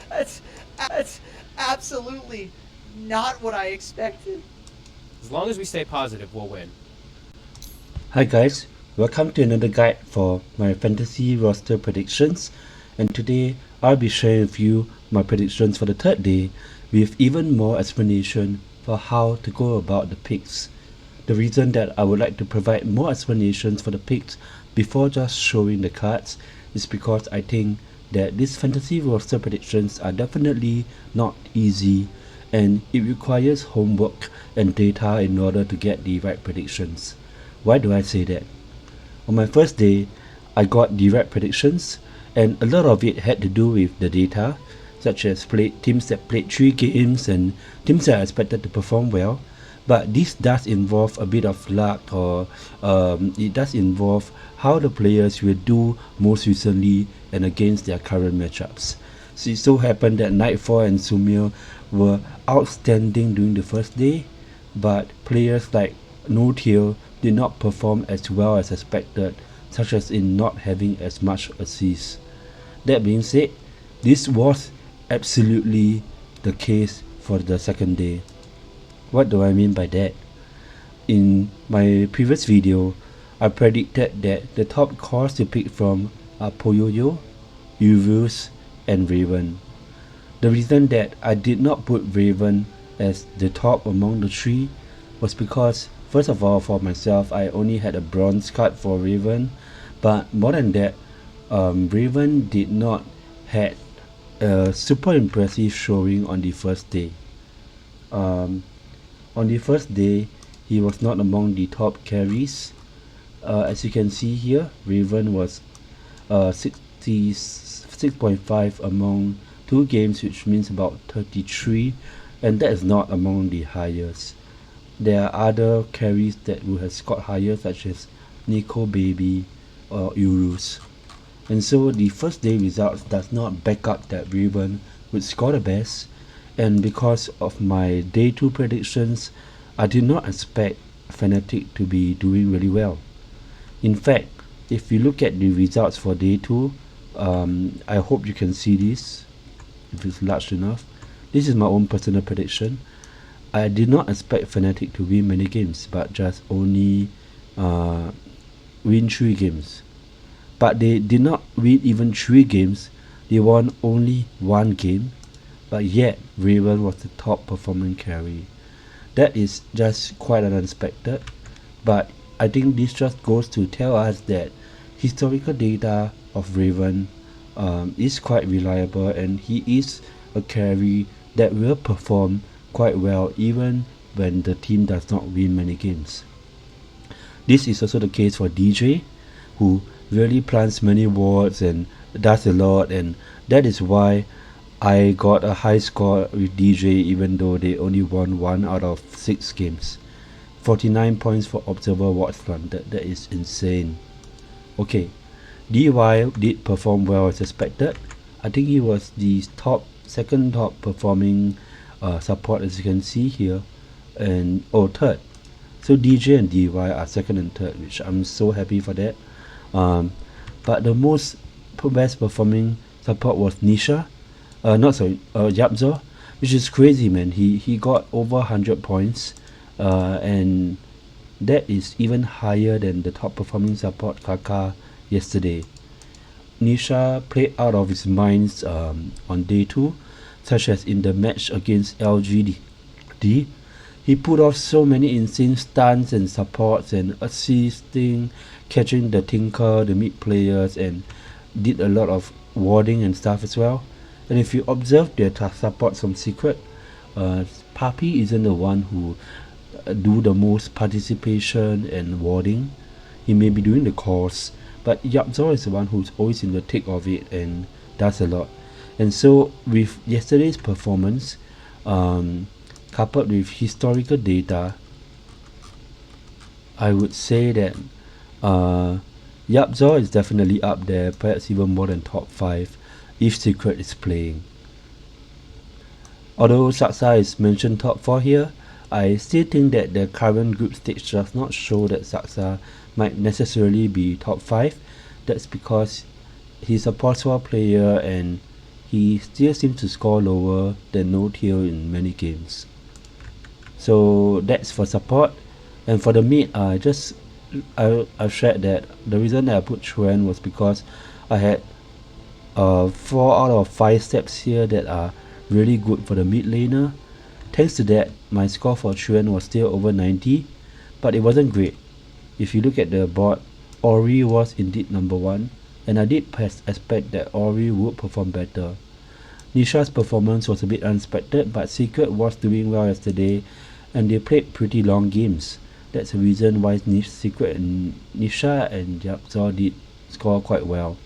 That's absolutely not what I expected. As long as we stay positive, we'll win. Hi guys, welcome to another guide for my fantasy roster predictions, and today I'll be sharing with you my predictions for the third day with even more explanation for how to go about the picks. The reason that I would like to provide more explanations for the picks before just showing the cards is because I think that these fantasy roster predictions are definitely not easy, and it requires homework and data in order to get the right predictions. Why do I say that? On my first day, I got the right predictions, and a lot of it had to do with the data, such as teams that played 3 games and teams that are expected to perform well. But this does involve a bit of luck, or it does involve how the players will do most recently and against their current matchups. So it so happened that Nightfall and Sumir were outstanding during the first day, but players like No Tail did not perform as well as expected, such as in not having as much assists. That being said, this was absolutely the case for the second day. What do I mean by that? In my previous video, I predicted that the top cores to pick from are Poyoyo, Urus, and Raven. The reason that I did not put Raven as the top among the three was because, first of all, for myself, I only had a bronze card for Raven, but more than that, Raven did not had a super impressive showing on the first day. On the first day, he was not among the top carries. As you can see here, Raven was 66.5 among 2 games, which means about 33, and that is not among the highest. There are other carries that would have scored higher, such as Nico Baby or Urus. And so the first day results does not back up that Raven would score the best, and because of my day 2 predictions, I did not expect Fnatic to be doing really well. In fact, if you look at the results for day 2, I hope you can see this if it's large enough. This is my own personal prediction. I did not expect Fnatic to win many games, but just only win 3 games. But they did not win even 3 games, they won only 1 game, but yet Raven was the top performing carry. That is just quite unexpected, but I think this just goes to tell us that historical data of Raven is quite reliable, and he is a carry that will perform quite well even when the team does not win many games. This is also the case for DJ, who really plants many wards and does a lot, and that is why I got a high score with DJ even though they only won 1 out of 6 games. 49 points for Observer wards planted, that is insane. Okay, DY did perform well as expected. I think he was the second top performing support, as you can see here, and third. So DJ and DY are second and third, which I'm so happy for that. But the best performing support was Nisha, Yapzo, which is crazy, man. He got over 100 points, and that is even higher than the top performing support Kaka yesterday. Nisha played out of his minds on day 2, such as in the match against LGD. He put off so many insane stunts and supports and assisting, catching the Tinker, the mid players, and did a lot of warding and stuff as well. And if you observe their supports from Secret, Papi isn't the one who do the most participation and warding. He may be doing the calls, but Yapzor is the one who's always in the thick of it and does a lot. And so with yesterday's performance, coupled with historical data, I would say that Yapzor is definitely up there, perhaps even more than top 5 if Secret is playing. Although Saksa is mentioned top 4 here, I still think that the current group stage does not show that Saksa might necessarily be top 5. That's because he's a Portswa player and he still seems to score lower than no tail in many games. So that's for support. And for the mid, I've shared that the reason that I put Chuan was because I had 4 out of 5 steps here that are really good for the mid laner. Thanks to that, my score for Chuan was still over 90, but it wasn't great. If you look at the board, Ori was indeed number 1, and I did expect that Ori would perform better. Nisha's performance was a bit unexpected, but Secret was doing well yesterday, and they played pretty long games. That's the reason why Secret and Nisha and Yapzor did score quite well.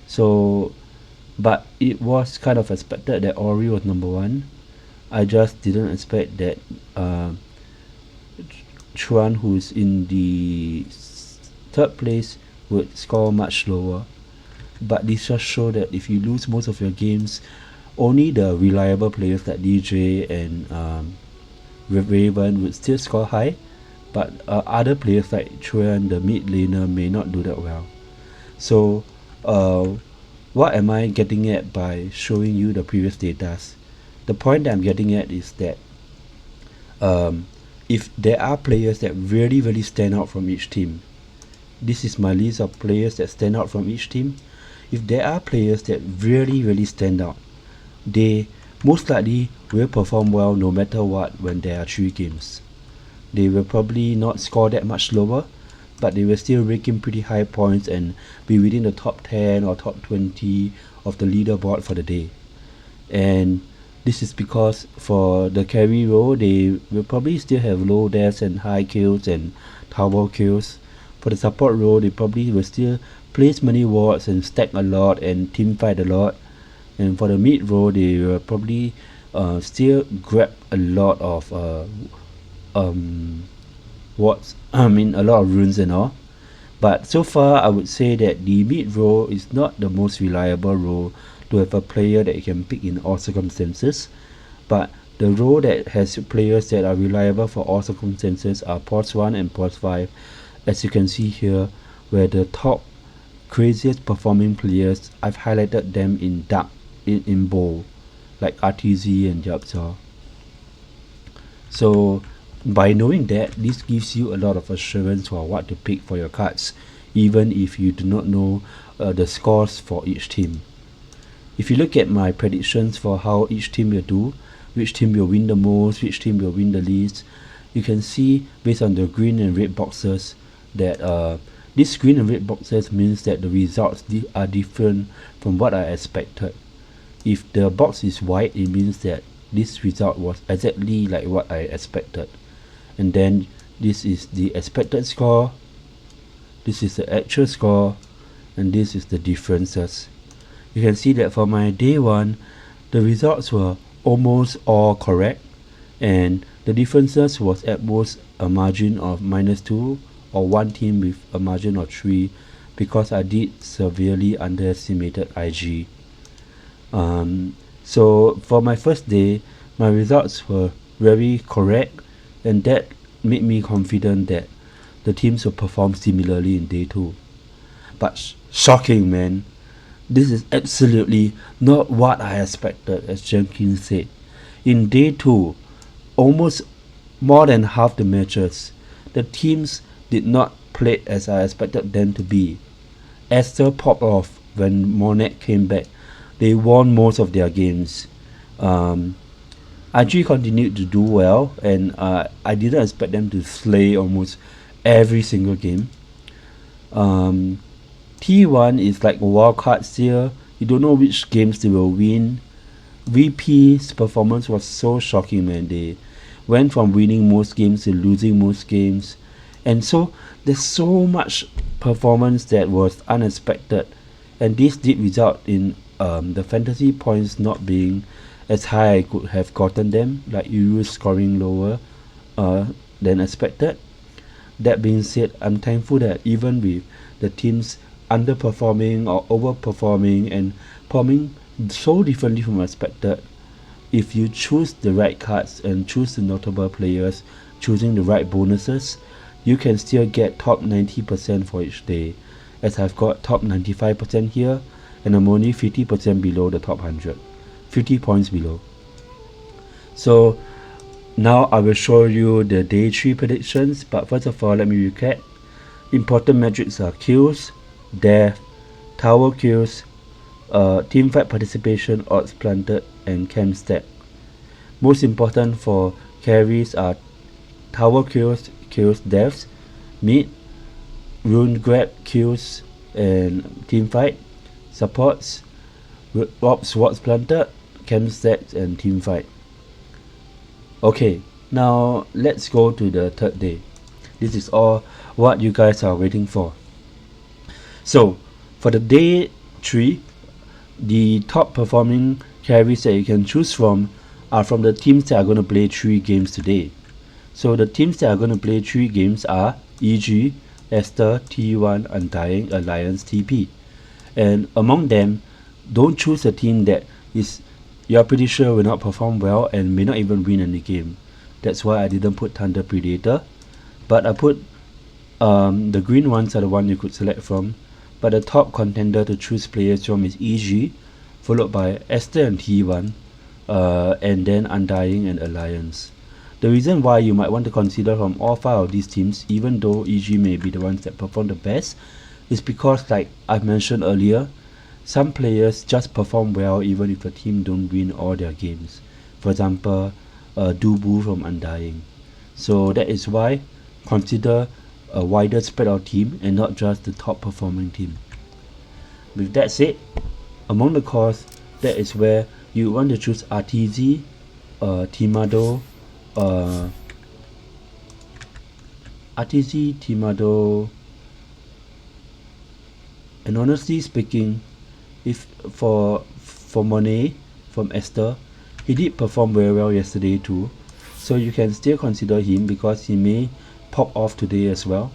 So, but it was kind of expected that Ori was number 1. I just didn't expect that Chuan, who's in the 3rd place, would score much lower. But this just shows that if you lose most of your games, only the reliable players like DJ and Raven would still score high, but other players like Chuan, the mid laner, may not do that well. So what am I getting at by showing you the previous data? The point that I'm getting at is that if there are players that really stand out from each team, this is my list of players that stand out from each team. If there are players that really stand out, they most likely will perform well no matter what when there are 3 games. They will probably not score that much lower, but they will still rake in pretty high points and be within the top 10 or top 20 of the leaderboard for the day. And this is because for the carry role, they will probably still have low deaths and high kills and tower kills. For the support role, they probably will still place many wards and stack a lot and team fight a lot. And for the mid role, they will probably still grab a lot of wards, a lot of runes and all. But so far, I would say that the mid role is not the most reliable role to have a player that you can pick in all circumstances. But the role that has players that are reliable for all circumstances are POS 1 and POS 5, as you can see here, where the top craziest performing players, I've highlighted them in dark, in bold, like RTZ and Yapzor. So by knowing that, this gives you a lot of assurance for what to pick for your cards, even if you do not know the scores for each team. If you look at my predictions for how each team will do, which team will win the most, which team will win the least, you can see based on the green and red boxes that these green and red boxes means that the results are different from what I expected. If the box is white, it means that this result was exactly like what I expected. And then this is the expected score, this is the actual score, and this is the differences. You can see that for my day 1, the results were almost all correct, and the differences was at most a margin of -2 or one team with a margin of 3, because I did severely underestimated IG. So for my first day, my results were very correct, and that made me confident that the teams will perform similarly in day 2. But shocking, man. This is absolutely not what I expected, as Jenkins said. In day 2, almost more than half the matches, the teams did not play as I expected them to be. Esther popped off when Monet came back. They won most of their games. IG continued to do well, and I didn't expect them to slay almost every single game. T1 is like a wild card still. You don't know which games they will win. VP's performance was so shocking, man. They went from winning most games to losing most games, and so there's so much performance that was unexpected, and this did result in the fantasy points not being as high I could have gotten them, like Uru scoring lower than expected. That being said, I'm thankful that even with the teams underperforming or overperforming and performing so differently from expected, if you choose the right cards and choose the notable players, choosing the right bonuses, you can still get top 90% for each day, as I've got top 95% here, and I'm only 50% below the top 100, 50 points below. So now I will show you the day 3 predictions, but first of all let me recap. Important metrics are kills, death, tower kills, teamfight participation, odds planted, and camp stat. Most important for carries are tower kills, deaths, mid, rune grab kills and teamfight, supports, wards planted, camp stats, and teamfight. Okay, now let's go to the third day. This is all what you guys are waiting for. So for the day 3, the top performing carries that you can choose from are from the teams that are going to play 3 games today. So the teams that are going to play 3 games are EG, Esther, T1, Undying, Alliance, TP. And among them, don't choose a team that is you're pretty sure will not perform well and may not even win any game. That's why I didn't put Thunder Predator, but I put the green ones are the one you could select from. But the top contender to choose players from is EG, followed by Esther and T1, and then Undying and Alliance. The reason why you might want to consider from all 5 of these teams, even though EG may be the ones that perform the best, is because, like I mentioned earlier, some players just perform well even if the team don't win all their games. For example, Dubu from Undying. So that is why consider a wider spread of team and not just the top performing team. With that said, among the cores, that is where you want to choose RTZ, Timado, RTZ, Timado, and honestly speaking, if for Monet from Esther, he did perform very well yesterday too, so you can still consider him because he may pop off today as well.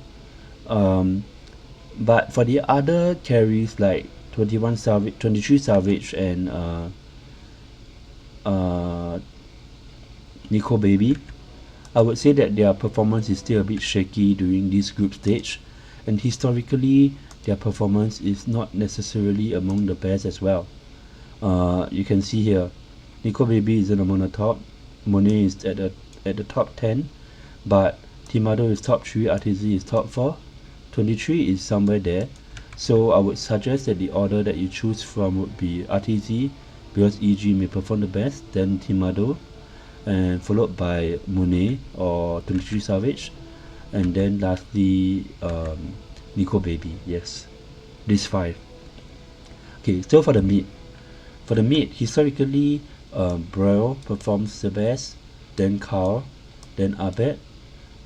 But for the other carries like 21 Savage, 23 Savage, and Nico Baby, I would say that their performance is still a bit shaky during this group stage, and historically their performance is not necessarily among the best as well. You can see here, Nico Baby isn't among the top, Monet is at the top 10, but Timado is top 3, RTZ is top 4, 23 is somewhere there. So I would suggest that the order that you choose from would be RTZ, because EG may perform the best, then Timado, and followed by Monet or 23 Savage, and then lastly Nico Baby. Yes, these 5. Okay, so for the mid, historically Braille performs the best, then Carl, then Abed,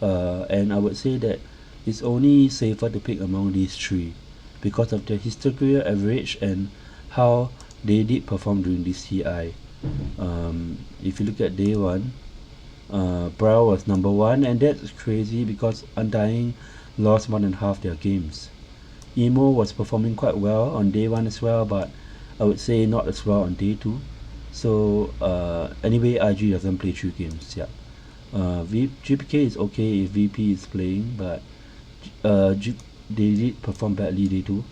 and I would say that it's only safer to pick among these 3 because of their historical average and how they did perform during this TI. If you look at day 1, Braille was number 1, and that's crazy because Undying lost more than half their games. Emo was performing quite well on day 1 as well, but I would say not as well on day 2. So anyway, IG doesn't play 3 games. Yeah, GPK is okay if VP is playing, but they did perform badly day 2.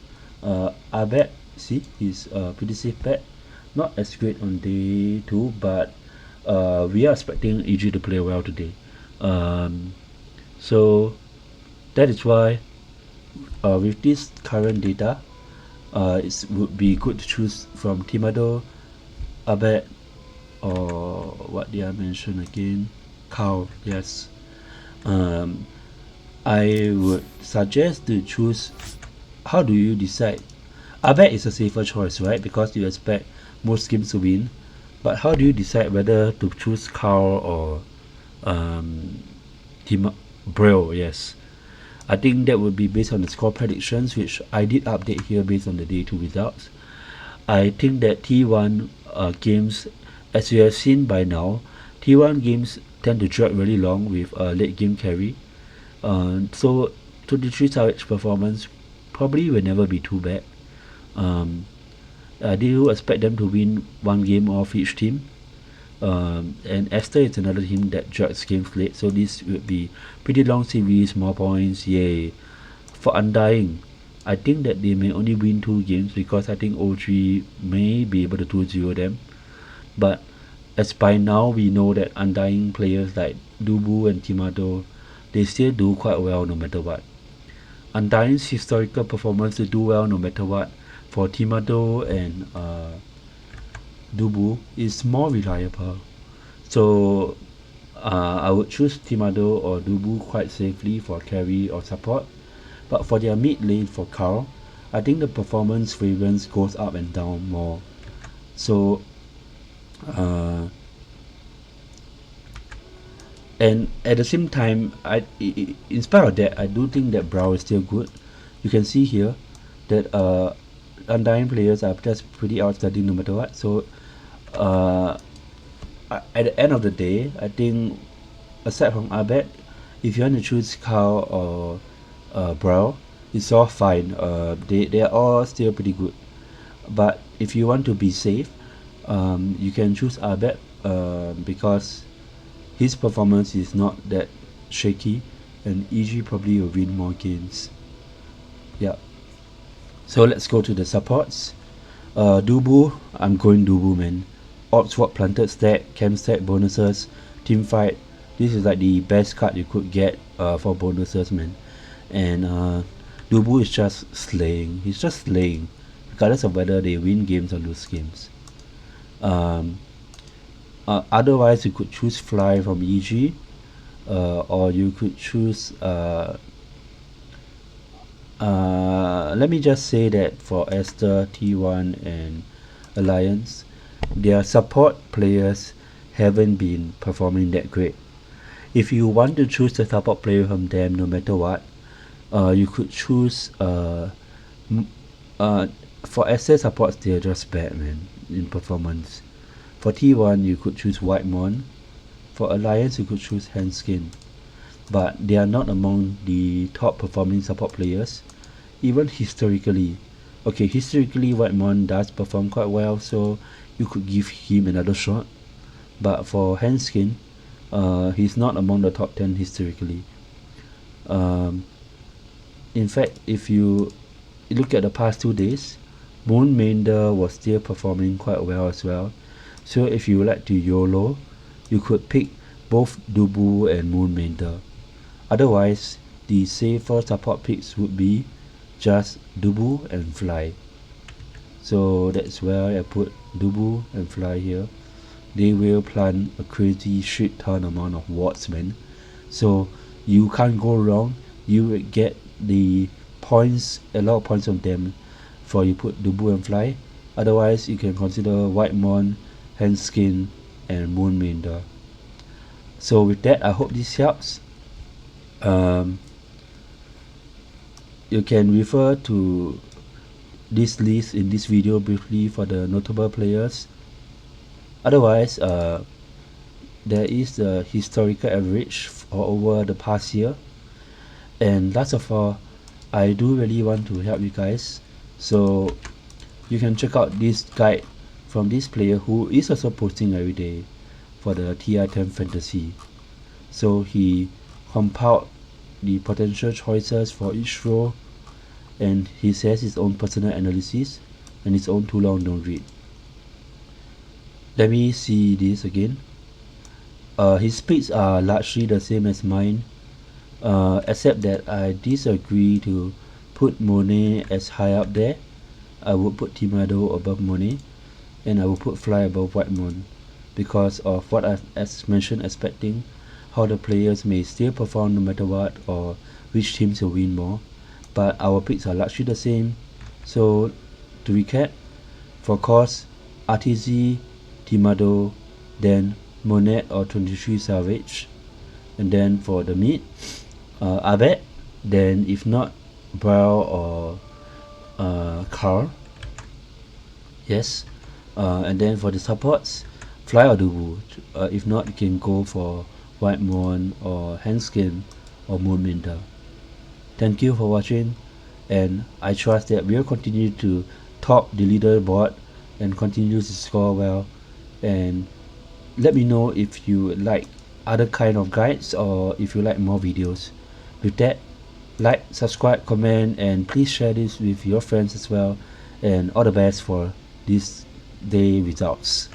Abed, see, he's pretty safe bet, not as great on day 2, but we are expecting EG to play well today. So that is why with this current data, it would be good to choose from Timado, Abed, or what did I mention again? Carl. Yes. I would suggest to choose. How do you decide? Abed is a safer choice, right? Because you expect most games to win. But how do you decide whether to choose Carl or Braille? Yes, I think that would be based on the score predictions, which I did update here based on the day 2 results. I think that T1 games, as you have seen by now, T1 games tend to drag really long with late game carry. So 23 Savage performance probably will never be too bad. I do expect them to win 1 game off each team. And Esther is another team that drags games late, so this would be pretty long series, more points, yay. For Undying, I think that they may only win 2 games because I think O3 may be able to 2-0 them. But as by now we know that Undying players like Dubu and Timado, they still do quite well no matter what. Undying's historical performance to do well no matter what for Timado and Dubu is more reliable. So I would choose Timado or Dubu quite safely for carry or support. But for their mid lane for Carl, I think the performance variance goes up and down more. So and at the same time, in spite of that, I do think that Brawl is still good. You can see here that Undying players are just pretty outstanding no matter what. So at the end of the day, I think aside from Abed, if you want to choose Carl or Brawl, it's all fine. They are all still pretty good. But if you want to be safe, you can choose Abed because his performance is not that shaky, and EG probably will win more games. Yeah. So let's go to the supports. Dubu, I'm going Dubu, man. Orb Swap Planted stack, Chem stack bonuses, team fight. This is like the best card you could get for bonuses, man. And Dubu is just slaying. He's just slaying, regardless of whether they win games or lose games. Otherwise, you could choose Fly from EG, or you could choose. Let me just say that for Esther, T1, and Alliance, their support players haven't been performing that great. If you want to choose the support player from them, no matter what, you could choose. For Esther supports, they're just bad, man, in performance. For T1, you could choose White Mon. For Alliance, you could choose Handskin. But they are not among the top performing support players, even historically. Okay, historically, White Mon does perform quite well, so you could give him another shot. But for Handskin, he's not among the top 10 historically. In fact, if you look at the past 2 days, Moonmainder was still performing quite well as well. So if you like to YOLO, you could pick both Dubu and Moonmainder. Otherwise, the safer support picks would be just Dubu and Fly. So that's where I put Dubu and Fly here. They will plant a crazy shit ton amount of wards, man. So you can't go wrong. You will get the points, a lot of points from them for you put Dubu and Fly. Otherwise, you can consider White Mon, Handskin, and Moonmainder. So with that, I hope this helps. You can refer to this list in this video briefly for the notable players. Otherwise, there is the historical average for over the past year. And last of all, I do really want to help you guys, so you can check out this guide from this player who is also posting every day for the TI10 fantasy. So he compiled the potential choices for each role, and he says his own personal analysis and his own too long don't read. Let me see this again. His picks are largely the same as mine, except that I disagree to put Monet as high up there. I would put Timado above Monet, and I will put Fly above White Mon because of what I've mentioned, expecting how the players may still perform no matter what, or which teams will win more. But our picks are largely the same. So to recap, for course, RTZ, Timado, then Monet or 23 Savage, and then for the mid, Abed, then if not Brawl or Carl, yes, and then for the supports, Fly or Dubu. If not, you can go for White Mon or Handskin or Moonmainder. Thank you for watching, and I trust that we'll continue to top the leaderboard and continue to score well. And let me know if you like other kind of guides or if you like more videos. With that, Like, subscribe, comment, and please share this with your friends as well. And all the best for this day results.